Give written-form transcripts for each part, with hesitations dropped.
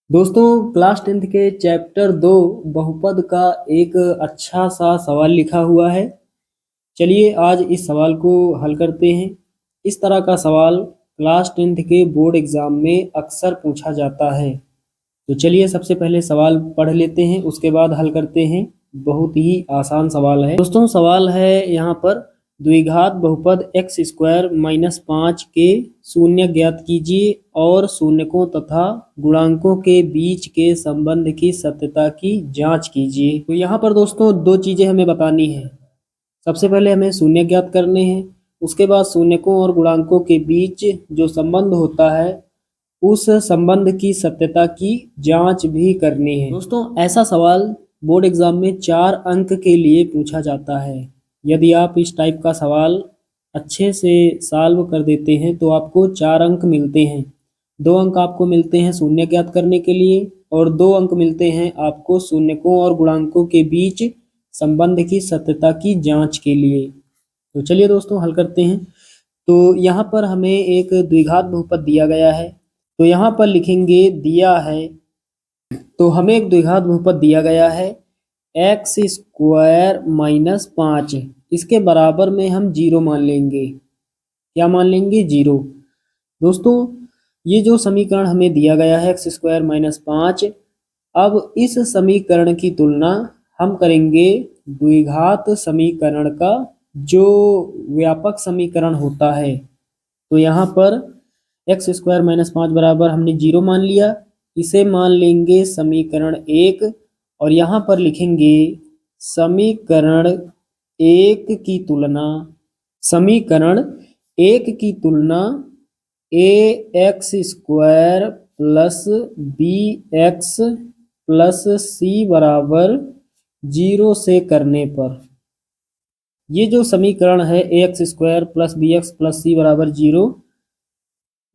दोस्तों class 10th के chapter 2 बहुपद का एक अच्छा सा सवाल लिखा हुआ है। चलिए आज इस सवाल को हल करते हैं। इस तरह का सवाल क्लास 10th के बोर्ड एग्जाम में अक्सर पूछा जाता है। तो चलिए सबसे पहले सवाल पढ़ लेते हैं, उसके बाद हल करते हैं। बहुत ही आसान सवाल है दोस्तों। सवाल है यहाँ पर, द्विघात बहुपद एक्स स्क्वायर माइनस 5 के शून्य ज्ञात कीजिए और शून्यकों तथा गुणांकों के बीच के संबंध की सत्यता की जांच कीजिए। तो यहाँ पर दोस्तों दो चीजें हमें बतानी है। सबसे पहले हमें शून्य ज्ञात करने हैं, उसके बाद शून्यकों और गुणांकों के बीच जो संबंध होता है उस संबंध की सत्यता की जांच भी करनी है। दोस्तों ऐसा सवाल बोर्ड एग्जाम में 4 अंक के लिए पूछा जाता है। यदि आप इस टाइप का सवाल अच्छे से सॉल्व कर देते हैं तो आपको 4 अंक मिलते हैं। 2 अंक आपको मिलते हैं शून्य ज्ञात करने के लिए और 2 अंक मिलते हैं आपको शून्यकों और गुणांकों के बीच संबंध की सत्यता की जांच के लिए। तो चलिए दोस्तों हल करते हैं। तो यहाँ पर हमें एक द्विघात बहुपद दिया गया है, तो यहाँ पर लिखेंगे दिया है। तो हमें एक द्विघात बहुपद दिया गया है एक्स स्क्वायर माइनस 5, इसके बराबर में हम 0 मान लेंगे। क्या मान लेंगे? 0। दोस्तों ये जो समीकरण हमें दिया गया है एक्स स्क्वायर माइनस 5, अब इस समीकरण की तुलना हम करेंगे द्विघात समीकरण का जो व्यापक समीकरण होता है। तो यहाँ पर एक्स स्क्वायर माइनस 5 बराबर हमने 0 मान लिया, इसे मान लेंगे समीकरण 1 और यहाँ पर लिखेंगे समीकरण 1 की तुलना, समीकरण 1 की तुलना A X square plus B X plus C बराबर 0 से करने पर। ये जो समीकरण है A X square plus B X plus C बराबर 0,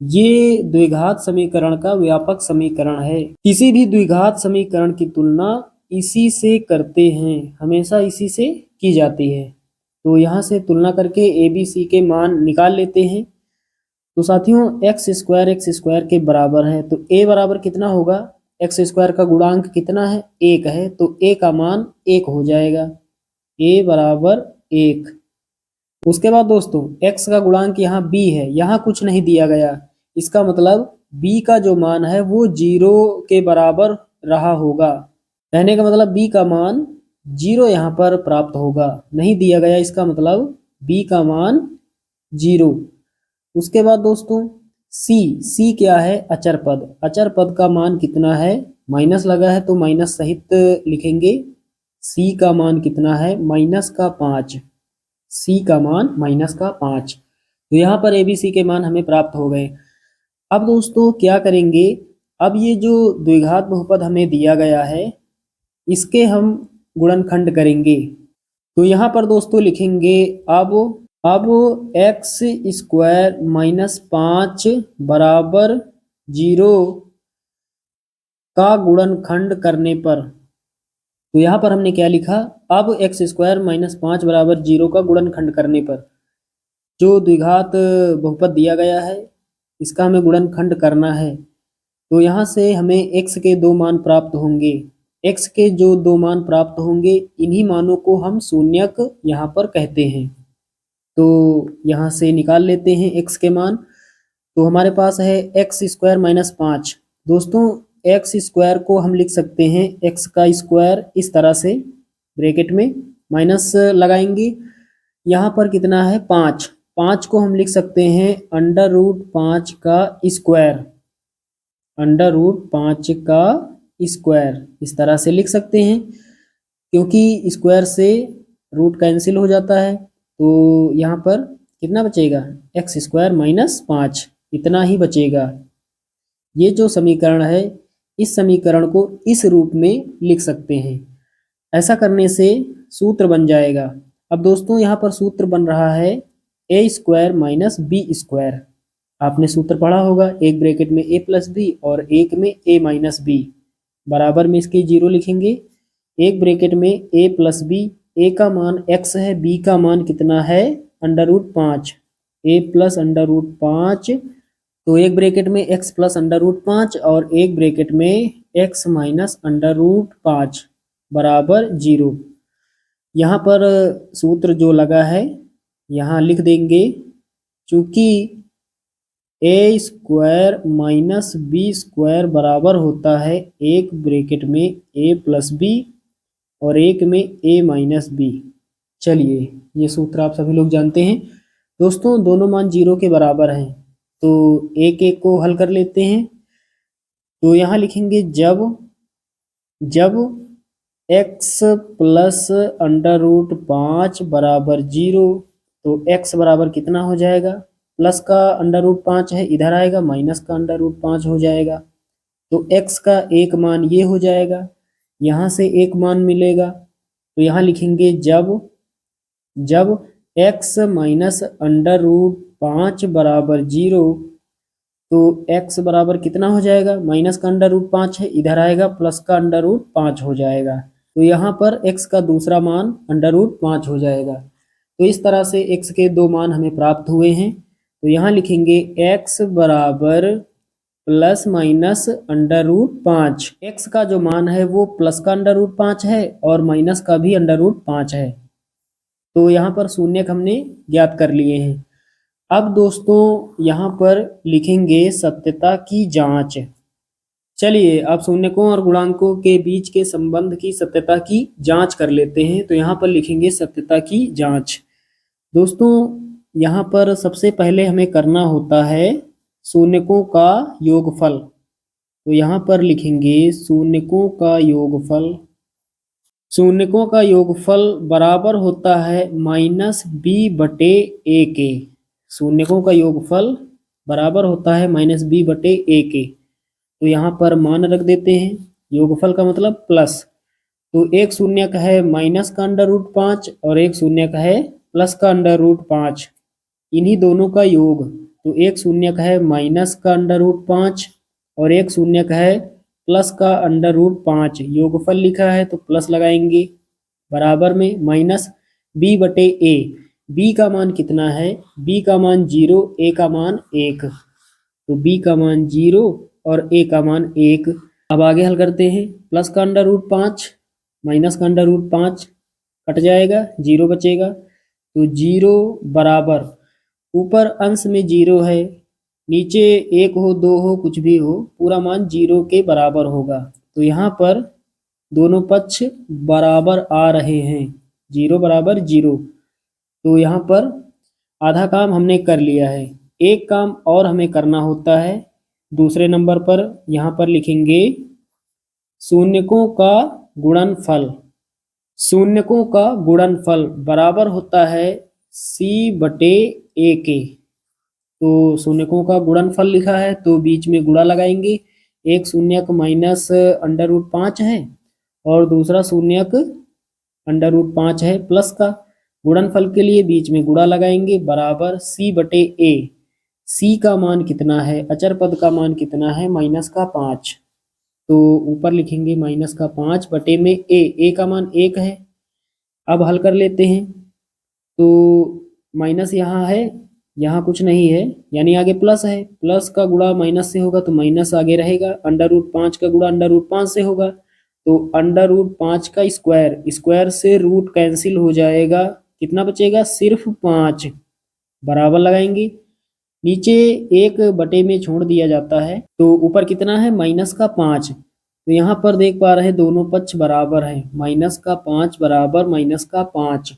ये द्विघात समीकरण का व्यापक समीकरण है। किसी भी द्विघात समीकरण की तुलना इसी से करते हैं, हमेशा इसी से की जाती है। तो यहाँ से तुलना करके ए बी सी के मान निकाल लेते हैं। तो साथियों एक्स स्क्वायर के बराबर है, तो ए बराबर कितना होगा? एक्स स्क्वायर का गुणांक कितना है? 1 है, तो ए का मान 1 हो जाएगा। ए बराबर 1। उसके बाद दोस्तों x का गुणांक यहाँ b है, यहाँ कुछ नहीं दिया गया, इसका मतलब b का जो मान है वो 0 के बराबर रहा होगा। कहने का मतलब b का मान 0 यहाँ पर प्राप्त होगा, नहीं दिया गया, इसका मतलब b का मान 0। उसके बाद दोस्तों c क्या है? अचर पद। अचर पद का मान कितना है? माइनस लगा है तो माइनस सहित लिखेंगे। c का मान कितना है? माइनस का 5। सी का मान माइनस का 5। तो यहाँ पर ए बी सी के मान हमें प्राप्त हो गए। अब दोस्तों क्या करेंगे, अब ये जो द्विघात बहुपद हमें दिया गया है इसके हम गुणनखंड करेंगे। तो यहाँ पर दोस्तों लिखेंगे अब एक्स स्क्वायर माइनस 5 बराबर 0 का गुणनखंड करने पर। तो यहाँ पर हमने क्या लिखा? अब एक्स स्क्वायर माइनस 5 बराबर 0 का गुणनखंड करने पर जो द्विघात बहुपद दिया गया है इसका हमें गुणनखंड करना है। तो यहाँ से हमें x के 2 मान प्राप्त होंगे। x के जो 2 मान प्राप्त होंगे इन्हीं मानों को हम शून्यक यहाँ पर कहते हैं। तो यहाँ से निकाल लेते हैं x के मान। तो हमारे पास है एक्स स्क्वायर माइनस 5। दोस्तों एक्स स्क्वायर को हम लिख सकते हैं एक्स का स्क्वायर इस तरह से, ब्रैकेट में माइनस लगाएंगे। यहाँ पर कितना है? 5। 5 को हम लिख सकते हैं अंडर रूट 5 का स्क्वायर, अंडर रूट 5 का स्क्वायर इस तरह से लिख सकते हैं, क्योंकि स्क्वायर से रूट कैंसिल हो जाता है। तो यहाँ पर कितना बचेगा? एक्स स्क्वायर माइनस 5, इतना ही बचेगा। ये जो समीकरण है इस समीकरण को इस रूप में लिख सकते हैं। ऐसा करने से सूत्र बन जाएगा। अब दोस्तों यहाँ पर सूत्र बन रहा है ए स्क्वायर माइनस बी स्क्वायर। आपने सूत्र पढ़ा होगा, एक ब्रैकेट में ए प्लस बी और एक में ए माइनस बी, बराबर में इसके 0 लिखेंगे। एक ब्रैकेट में ए प्लस बी, ए का मान x है, बी का मान कितना है? Under root 5। A plus under root 5 तो एक ब्रैकेट में x प्लस अंडर रूट 5 और एक ब्रैकेट में x माइनस अंडर रूट 5 बराबर 0। यहाँ पर सूत्र जो लगा है यहाँ लिख देंगे, चूंकि ए स्क्वायर माइनस बी स्क्वायर बराबर होता है एक ब्रैकेट में ए प्लस बी और एक में ए माइनस बी। चलिए ये सूत्र आप सभी लोग जानते हैं। दोस्तों दोनों मान 0 के बराबर हैं, तो एक एक को हल कर लेते हैं। तो यहाँ लिखेंगे जब x प्लस अंडर रूट 5 बराबर 0, तो x बराबर कितना हो जाएगा, प्लस का अंडर रूट 5 है इधर आएगा, माइनस का अंडर रूट 5 हो जाएगा। तो x का एक मान ये हो जाएगा, यहाँ से एक मान मिलेगा। तो यहाँ लिखेंगे जब x माइनस अंडर रूट 5 बराबर 0, तो x बराबर कितना हो जाएगा, माइनस का अंडर रूट 5 है इधर आएगा, प्लस का अंडर रूट 5 हो जाएगा। तो यहाँ पर x का दूसरा मान अंडर रूट 5 हो जाएगा। तो इस तरह से x के दो मान हमें प्राप्त हुए हैं। तो यहाँ लिखेंगे x बराबर plus minus under root 5। x का जो मान है वो प्लस का अंडर रूट 5 है और माइनस का भी अंडर रूट 5 है। तो यहाँ पर शून्यक हमने ज्ञात कर लिए हैं। अब दोस्तों यहाँ पर लिखेंगे सत्यता की जांच। चलिए अब शून्यकों और गुणांकों के बीच के संबंध की सत्यता की जांच कर लेते हैं। तो यहाँ पर लिखेंगे सत्यता की जांच। दोस्तों यहाँ पर सबसे पहले हमें करना होता है शून्यकों का योगफल। तो यहाँ पर लिखेंगे शून्यकों का योगफल। शून्यकों का योगफल बराबर होता है माइनस बी बटे ए के। शून्यकों का योगफल बराबर होता है माइनस बी बटे ए के। तो यहाँ पर मान रख देते हैं, योगफल का मतलब प्लस। तो एक शून्यक है माइनस का अंडर रूट 5 और एक शून्यक है प्लस का अंडर रूट 5, इन्हीं दोनों का योग। तो एक शून्यक है माइनस का अंडर रूट 5 और एक शून्यक है प्लस का अंडर रूट 5। योगफल लिखा है तो प्लस लगाएंगे, बराबर में माइनस बी बटे ए। बी का मान कितना है, बी का मान 0, ए का मान 1। तो बी का मान 0 और ए का मान 1। अब आगे हल करते हैं। प्लस का अंडर रूट 5 माइनस का अंडर रूट 5 कट जाएगा, 0 बचेगा। तो 0 बराबर, ऊपर अंश में 0 है, नीचे 1 हो 2 हो कुछ भी हो, पूरा मान 0 के बराबर होगा। तो यहाँ पर दोनों पक्ष बराबर आ रहे हैं, 0 बराबर 0। तो यहाँ पर आधा काम हमने कर लिया है, एक काम और हमें करना होता है। दूसरे नंबर पर यहाँ पर लिखेंगे शून्यकों का गुणनफल। शून्यकों का गुणनफल बराबर होता है c बटे a के। तो शून्यकों का गुणनफल लिखा है तो बीच में गुणा लगाएंगे। एक शून्यक माइनस अंडर रूट 5 है और दूसरा शून्यक अंडर रूट 5 है प्लस का। गुणनफल के लिए बीच में गुणा लगाएंगे, बराबर c बटे a। c का मान कितना है, अचर पद का मान कितना है, माइनस का 5। तो ऊपर लिखेंगे माइनस का 5 बटे में a का मान 1 है। अब हल कर लेते हैं। तो माइनस यहाँ है, यहाँ कुछ नहीं है, यानी आगे प्लस है। प्लस का गुणा माइनस से होगा तो माइनस आगे रहेगा। अंडर रूट 5 का गुणा अंडर रूट 5 से होगा तो अंडर रूट 5 का स्क्वायर, स्क्वायर से रूट कैंसिल हो जाएगा, कितना बचेगा, सिर्फ 5। बराबर लगाएंगे, नीचे 1 बटे में छोड़ दिया जाता है तो ऊपर कितना है, माइनस का 5। तो यहाँ पर देख पा रहे हैं दोनों पक्ष बराबर है, माइनस का 5 बराबर माइनस का 5।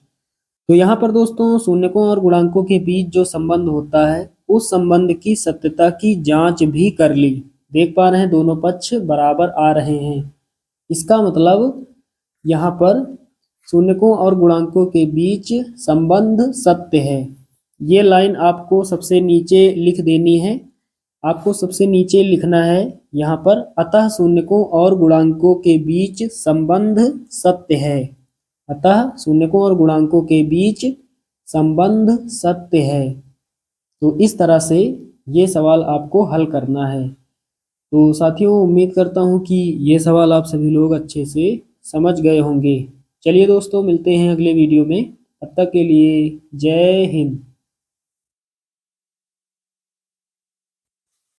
तो यहाँ पर दोस्तों शून्यकों और गुणांकों के बीच जो संबंध होता है उस संबंध की सत्यता की जांच भी कर ली। देख पा रहे हैं दोनों पक्ष बराबर आ रहे हैं, इसका मतलब यहाँ पर शून्यकों और गुणांकों के बीच संबंध सत्य है। ये लाइन आपको सबसे नीचे लिख देनी है, आपको सबसे नीचे लिखना है यहाँ पर, अतः शून्यकों और गुणांकों के बीच संबंध सत्य है। अतः शून्यकों और गुणांकों के बीच संबंध सत्य है। तो इस तरह से ये सवाल आपको हल करना है। तो साथियों उम्मीद करता हूँ कि ये सवाल आप सभी लोग अच्छे से समझ गए होंगे। चलिए दोस्तों मिलते हैं अगले वीडियो में, तब तक के लिए जय हिंद।